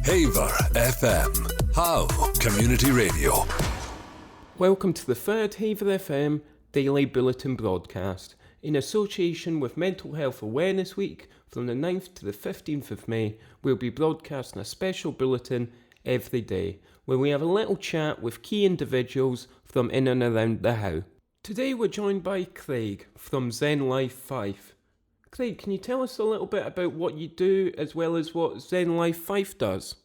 Haiver FM, How Community Radio. Welcome to the third Haiver FM Daily Bulletin broadcast in association with Mental Health Awareness Week. From the 9th to the 15th of May, we'll be broadcasting a special bulletin every day where we have a little chat with key individuals from in and around the How. Today we're joined by Craig from Zen Life 5. Craig, can you tell us a little bit about what you do as well as what Zen Life 5 does?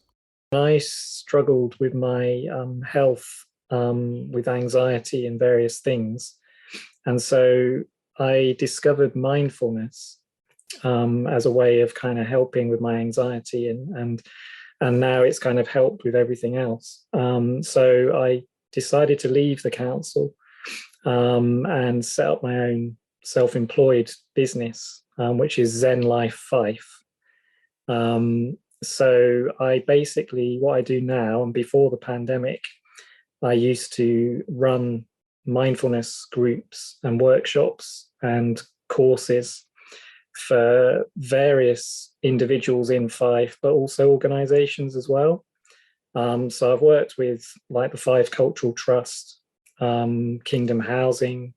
I struggled with my health, with anxiety and various things. And so I discovered mindfulness as a way of kind of helping with my anxiety, and now it's kind of helped with everything else. So I decided to leave the council and set up my own self-employed business, which is Zen Life 5. So I basically, what I do now, and before the pandemic, I used to run mindfulness groups and workshops and courses for various individuals in 5, but also organizations as well. So I've worked with like the 5 Cultural Trust, Kingdom Housing,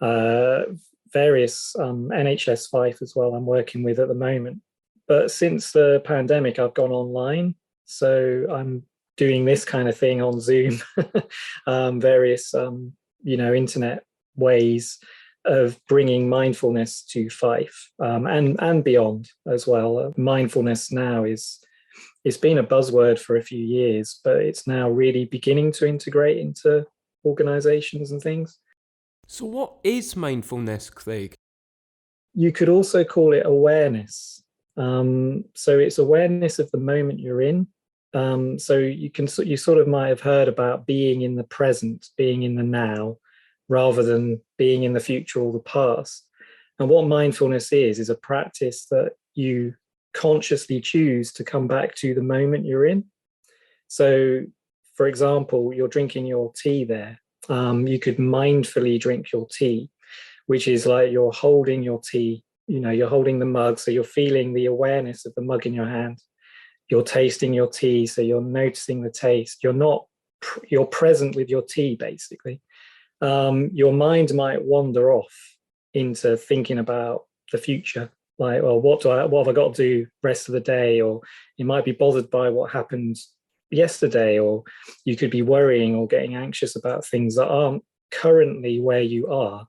various NHS 5 as well I'm working with at the moment. But since the pandemic, I've gone online. So I'm doing this kind of thing on Zoom, various, internet ways of bringing mindfulness to 5 and beyond as well. Mindfulness now it's been a buzzword for a few years, but it's now really beginning to integrate into organizations and things. So what is mindfulness, Craig? You could also call it awareness. So it's awareness of the moment you're in. So you sort of might have heard about being in the present, being in the now, rather than being in the future or the past. And what mindfulness is a practice that you consciously choose to come back to the moment you're in. So, for example, you're drinking your tea there. You could mindfully drink your tea, which is like you're holding your tea, you're holding the mug, so you're feeling the awareness of the mug in your hand. You're tasting your tea, so you're noticing the taste. You're present with your tea, basically. Your mind might wander off into thinking about the future, like, well, what have I got to do rest of the day? Or you might be bothered by what happened yesterday, or you could be worrying or getting anxious about things that aren't currently where you are.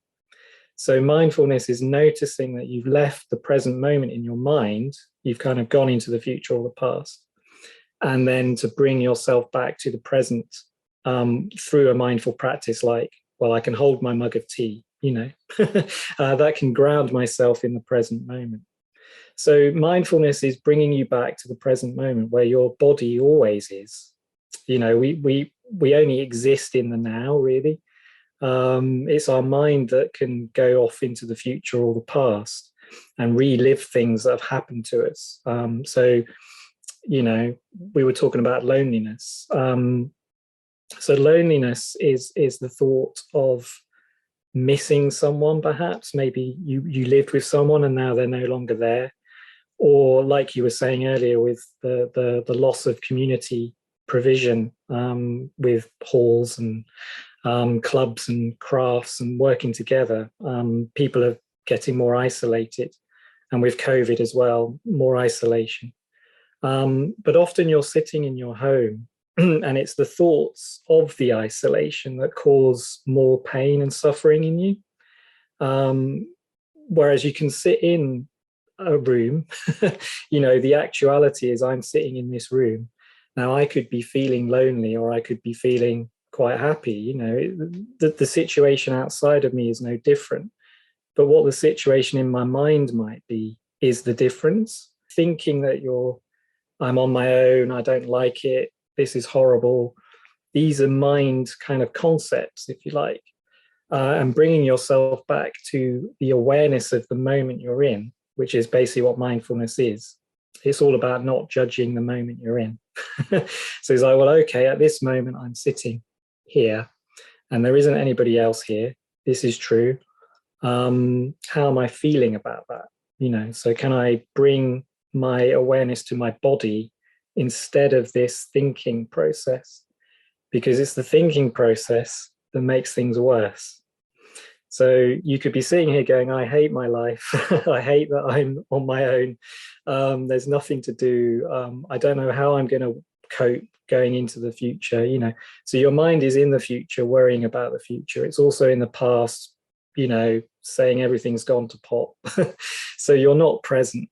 So mindfulness is noticing that you've left the present moment in your mind, you've kind of gone into the future or the past, and then to bring yourself back to the present through a mindful practice like, well, I can hold my mug of tea, that can ground myself in the present moment. So mindfulness is bringing you back to the present moment where your body always is. We only exist in the now, really. It's our mind that can go off into the future or the past and relive things that have happened to us. So we were talking about loneliness. So loneliness is the thought of missing someone, perhaps. Maybe you lived with someone and now they're no longer there. Or like you were saying earlier, with the loss of community provision, with halls and clubs and crafts and working together, people are getting more isolated, and with COVID as well, more isolation. But often you're sitting in your home and it's the thoughts of the isolation that cause more pain and suffering in you. Whereas you can sit in a room, the actuality is I'm sitting in this room. Now I could be feeling lonely or I could be feeling quite happy. The situation outside of me is no different. But what the situation in my mind might be is the difference. Thinking that I'm on my own, I don't like it, this is horrible. These are mind kind of concepts, if you like. And bringing yourself back to the awareness of the moment you're in, which is basically what mindfulness is. It's all about not judging the moment you're in. So it's like, well, okay, at this moment I'm sitting here and there isn't anybody else here. This is true. How am I feeling about that? So can I bring my awareness to my body instead of this thinking process, because it's the thinking process that makes things worse. So you could be sitting here going, I hate my life. I hate that I'm on my own. There's nothing to do. I don't know how I'm going to cope going into the future, you know. So your mind is in the future, worrying about the future. It's also in the past, you know, saying everything's gone to pot. So you're not present.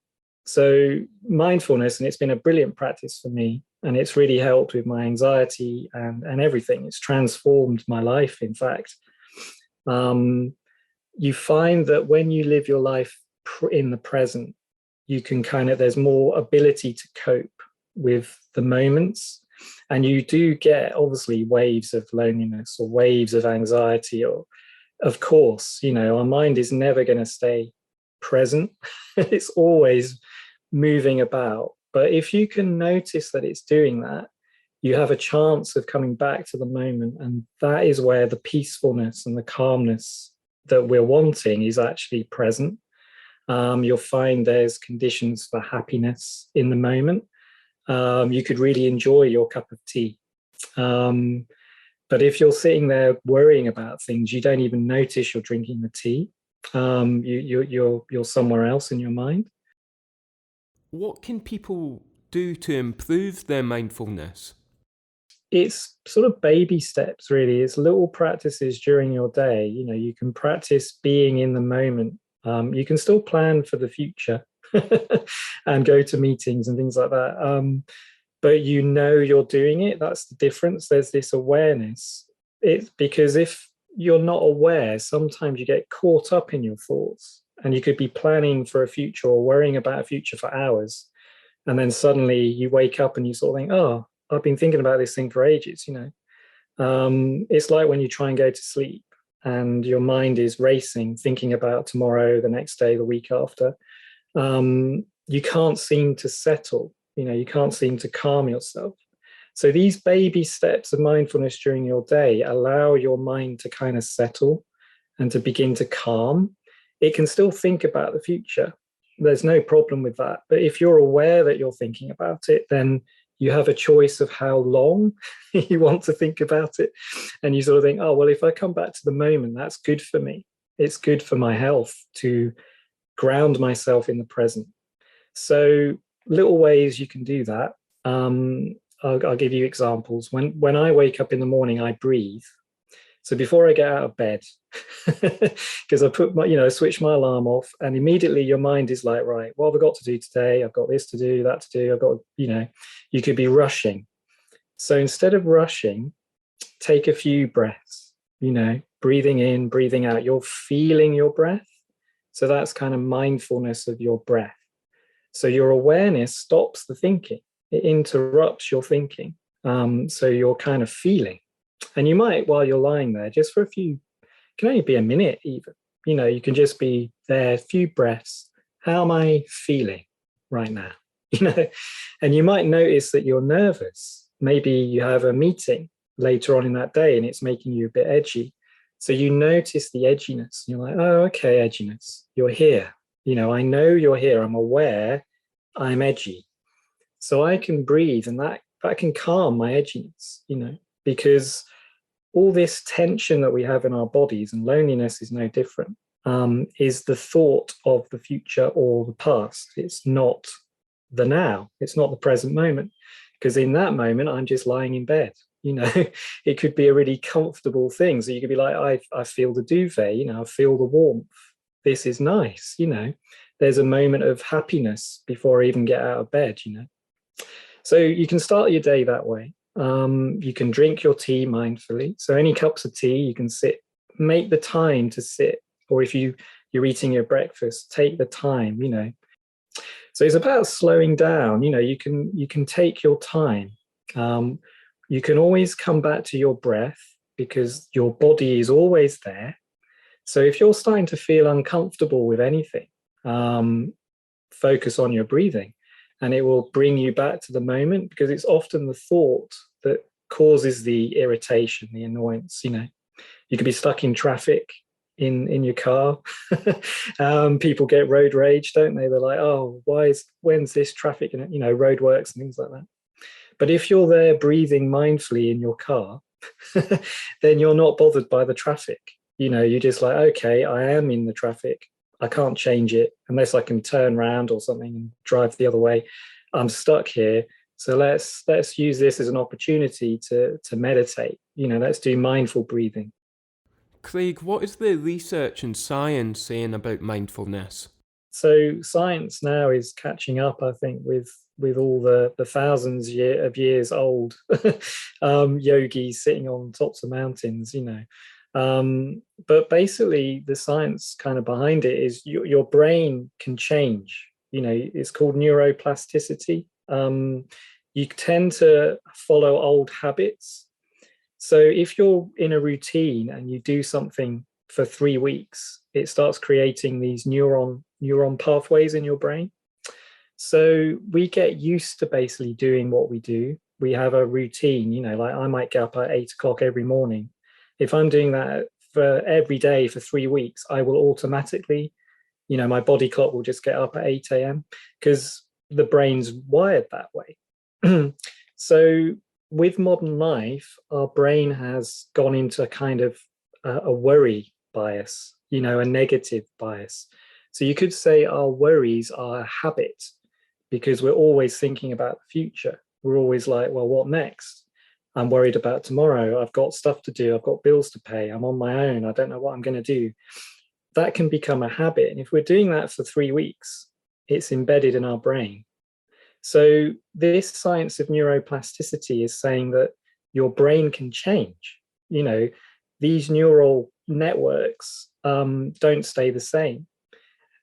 So mindfulness, and it's been a brilliant practice for me, and it's really helped with my anxiety and everything. It's transformed my life, in fact. You find that when you live your life in the present, you can there's more ability to cope with the moments. And you do get obviously waves of loneliness or waves of anxiety, or of course, you know, our mind is never going to stay present. It's always moving about. But if you can notice that it's doing that, you have a chance of coming back to the moment. And that is where the peacefulness and the calmness that we're wanting is actually present. You'll find there's conditions for happiness in the moment. You could really enjoy your cup of tea. But if you're sitting there worrying about things, you don't even notice you're drinking the tea. You're somewhere else in your mind. What can people do to improve their mindfulness? It's sort of baby steps, really. It's little practices during your day. You know, you can practice being in the moment. You can still plan for the future and go to meetings and things like that. But you know you're doing it. That's the difference. There's this awareness. It's because if you're not aware, sometimes you get caught up in your thoughts, and you could be planning for a future or worrying about a future for hours. And then suddenly you wake up and you sort of think, oh, I've been thinking about this thing for ages, you know. It's like when you try and go to sleep and your mind is racing, thinking about tomorrow, the next day, the week after. You can't seem to settle, you know, you can't seem to calm yourself. So these baby steps of mindfulness during your day allow your mind to kind of settle and to begin to calm. It can still think about the future. There's no problem with that. But if you're aware that you're thinking about it, then you have a choice of how long you want to think about it. And you sort of think, oh, well, if I come back to the moment, that's good for me. It's good for my health to ground myself in the present. So little ways you can do that. I'll give you examples. When I wake up in the morning, I breathe. So before I get out of bed, because I put my, you know, switch my alarm off, and immediately your mind is like, right, what have I got to do today? I've got this to do, that to do. I've got, you know, you could be rushing. So instead of rushing, take a few breaths, you know, breathing in, breathing out. You're feeling your breath. So that's kind of mindfulness of your breath. So your awareness stops the thinking. It interrupts your thinking. So you're kind of feeling. And you might, while you're lying there, just for a few, it can only be a minute even, you know, you can just be there, a few breaths. How am I feeling right now? You know, and you might notice that you're nervous. Maybe you have a meeting later on in that day and it's making you a bit edgy. So you notice the edginess. You're like, oh, okay, edginess. You're here. You know, I know you're here. I'm aware I'm edgy. So I can breathe, and that can calm my edginess, you know, because all this tension that we have in our bodies, and loneliness is no different, is the thought of the future or the past. It's not the now. It's not the present moment, because in that moment, I'm just lying in bed. You know, it could be a really comfortable thing. So you could be like, I feel the duvet, you know, I feel the warmth. This is nice, you know. There's a moment of happiness before I even get out of bed, you know. So you can start your day that way. You can drink your tea mindfully. So any cups of tea, you can sit, make the time to sit. Or if you're eating your breakfast, take the time, you know. So it's about slowing down. You know, you can take your time. You can always come back to your breath because your body is always there. So if you're starting to feel uncomfortable with anything, focus on your breathing, and it will bring you back to the moment, because it's often the thought that causes the irritation, the annoyance. You know, you could be stuck in traffic in your car. People get road rage, don't they? They're like, oh, when's this traffic, you know, road works and things like that. But if you're there breathing mindfully in your car, then you're not bothered by the traffic. You're just like, okay, I am in the traffic. I can't change it unless I can turn around or something and drive the other way. I'm stuck here. So let's use this as an opportunity to meditate. Let's do mindful breathing. Craig, what is the research and science saying about mindfulness? So science now is catching up, I think, with all the thousands of years old yogis sitting on tops of mountains, But basically, the science kind of behind it is your brain can change. It's called neuroplasticity. You tend to follow old habits. So if you're in a routine and you do something for 3 weeks, it starts creating these neuron pathways in your brain. So we get used to basically doing what we do. We have a routine, like I might get up at 8 o'clock every morning. If I'm doing that for every day for 3 weeks, I will automatically, my body clock will just get up at 8 a.m. because the brain's wired that way. So with modern life, our brain has gone into a kind of a worry bias, a negative bias. So you could say our worries are a habit because we're always thinking about the future. We're always like, well, what next? I'm worried about tomorrow. I've got stuff to do. I've got bills to pay. I'm on my own. I don't know what I'm going to do. That can become a habit. And if we're doing that for 3 weeks, it's embedded in our brain. So this science of neuroplasticity is saying that your brain can change. These neural networks don't stay the same.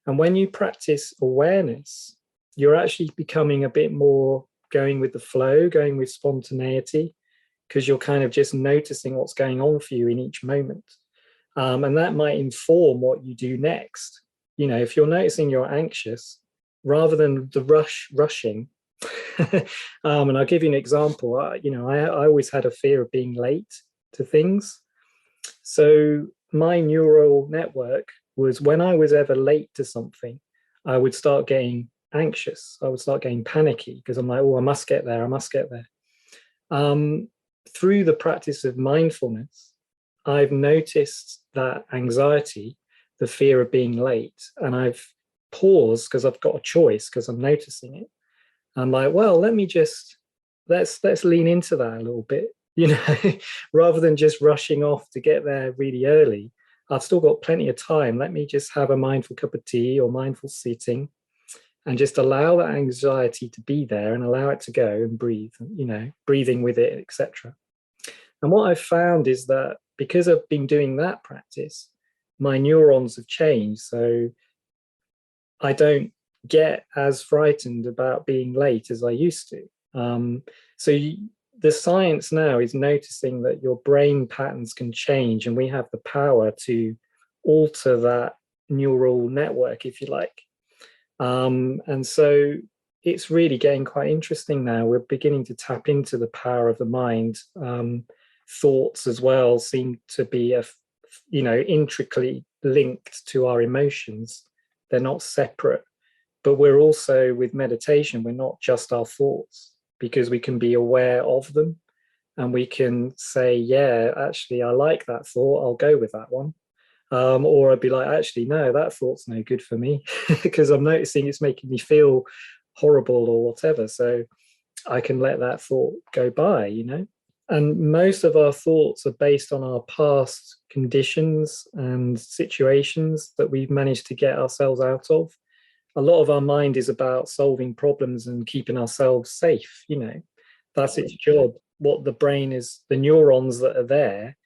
And when you practice awareness, you're actually becoming a bit more going with the flow, going with spontaneity, because you're kind of just noticing what's going on for you in each moment. And that might inform what you do next. If you're noticing you're anxious, rather than the rushing, and I'll give you an example. I always had a fear of being late to things. So my neural network was when I was ever late to something, I would start getting anxious. I would start getting panicky because I'm like, oh, I must get there. Through the practice of mindfulness, I've noticed that anxiety, the fear of being late, and I've paused because I've got a choice because I'm noticing it. I'm like, well, let's lean into that a little bit, rather than just rushing off to get there really early. I've still got plenty of time. Let me just have a mindful cup of tea or mindful sitting and just allow that anxiety to be there and allow it to go and breathe, breathing with it, etc. And what I've found is that because I've been doing that practice, my neurons have changed. So I don't get as frightened about being late as I used to. The science now is noticing that your brain patterns can change, and we have the power to alter that neural network, if you like. And so it's really getting quite interesting now. We're beginning to tap into the power of the mind. Thoughts as well seem to be, intricately linked to our emotions. They're not separate. But we're also, with meditation, we're not just our thoughts, because we can be aware of them and we can say, yeah, actually, I like that thought. I'll go with that one. Or I'd be like, actually, no, that thought's no good for me because I'm noticing it's making me feel horrible or whatever. So I can let that thought go by, And most of our thoughts are based on our past conditions and situations that we've managed to get ourselves out of. A lot of our mind is about solving problems and keeping ourselves safe. That's its job. What the brain is, the neurons that are there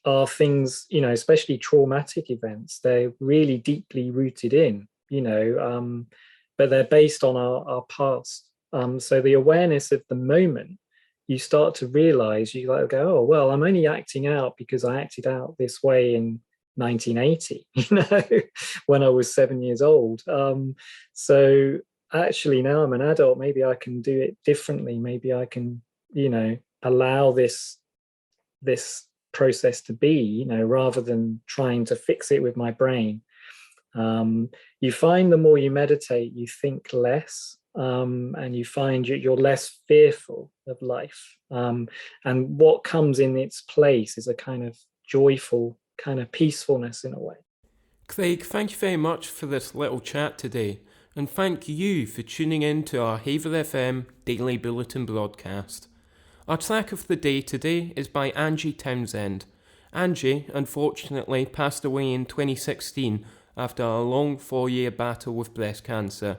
are things, especially traumatic events. They're really deeply rooted in, but they're based on our past. So the awareness of the moment, you start to realize, you like go, oh, well, I'm only acting out because I acted out this way in 1980, when I was 7 years old. So actually now I'm an adult, maybe I can do it differently. Maybe I can, allow this process to be, rather than trying to fix it with my brain. You find the more you meditate, you think less. and you find you're less fearful of life. And what comes in its place is a kind of joyful kind of peacefulness in a way. Craig, thank you very much for this little chat today, and thank you for tuning in to our Haiver FM Daily Bulletin broadcast. Our track of the day today is by Angie Townsend. Angie, unfortunately, passed away in 2016 after a long 4-year battle with breast cancer.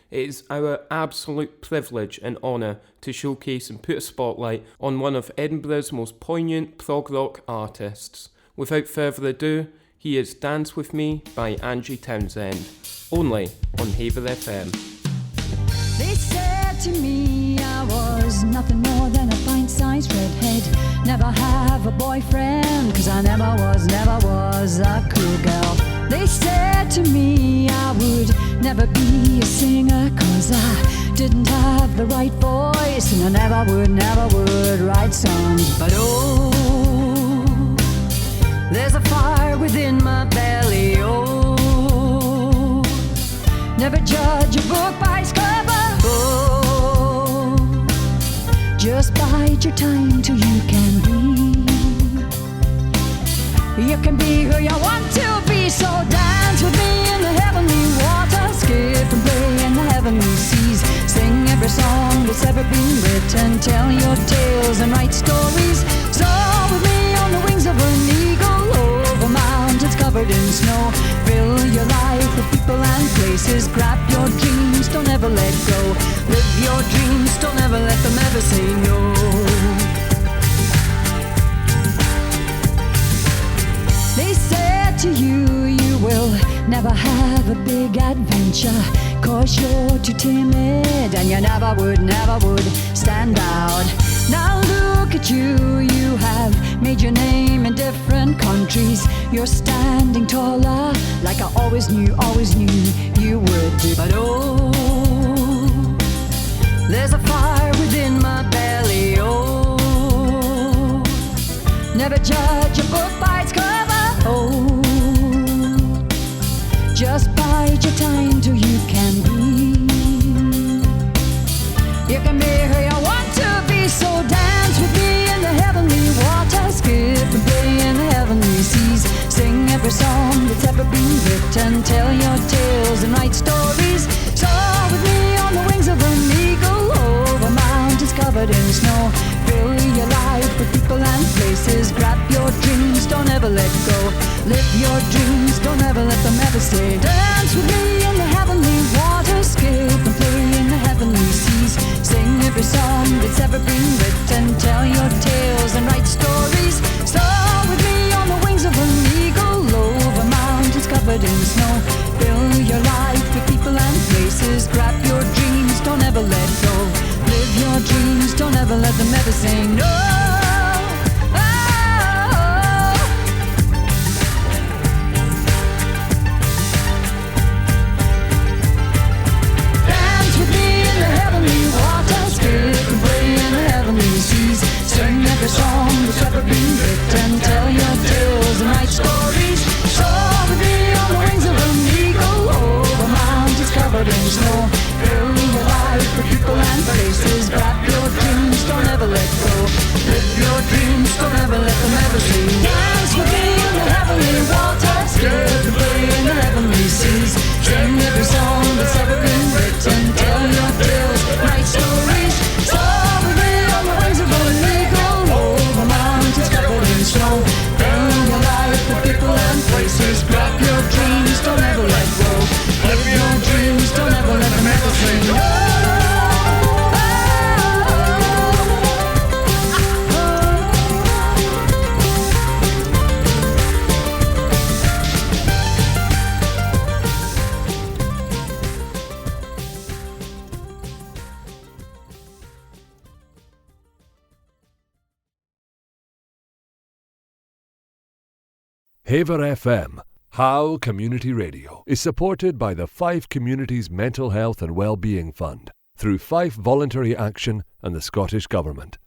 It is our absolute privilege and honour to showcase and put a spotlight on one of Edinburgh's most poignant prog rock artists. Without further ado, here is Dance With Me by Angie Townsend, only on Haiver FM. They said to me I was nothing more than a pint-sized redhead. Never have a boyfriend, 'cause I never was a cool girl. They said to me I would never be a singer, 'cause I didn't have the right voice, and I never would write songs. But oh, there's a fire within my belly, oh. Never judge a book by its cover, oh. Just bide your time till you can be. You can be who you want to be, so dance with me in the heavenly water. Skip and play in the heavenly seas. Sing every song that's ever been written. Tell your tales and write stories. Soar with me on the wings of an eagle, over mountains covered in snow. Fill your life with people and places. Grab your dreams, don't ever let go. Live your dreams, don't ever let them ever say no. They said to you, you will never have a big adventure, 'cause you're too timid and you never would stand out. Now look at you, you have made your name in different countries. You're standing taller, like I always knew you would do. But oh, there's a fire within my belly, oh. Never judge a book by its cover, oh. Just bide your time till you can be. You can be who you want to be, so dance with me in the heavenly water. Skip and play in the heavenly seas. Sing every song that's ever been written. Tell your tales and write stories. Soar with me on the wings of an eagle, over mountains covered in snow. Fill your life with people and places. Grab your dreams, don't ever let go. Live your dreams, don't ever let them ever stay. Dance with me in the heavenly water. Skip and play in the heavenly seas. Sing every song that's ever been written. Tell your tales and write stories. Soar with me on the wings of an eagle, over mountains covered in snow. Fill your life with people and places. Grab your dreams, don't ever let go. Live your dreams, don't ever let them ever say no. Sing every song that's ever been written. Tell your tales and write stories. Soar with me on the wings of an eagle, over mountains covered in snow. Fill your life with people and places. Grab your dreams, don't ever let go. Live your dreams, don't ever let them ever say. Dance with me in the heavenly water. Skip and play in the heavenly seas. Sing every song that's ever been written. Tell your tales, write stories. Soar with me on the wings of an eagle, over mountains covered in snow. Fill your life with people and places. Grab your dreams, don't ever let go. Live your dreams, don't ever let them ever say no. Haiver FM, How Community Radio, is supported by the Five Communities Mental Health and Wellbeing Fund through Fife Voluntary Action and the Scottish Government.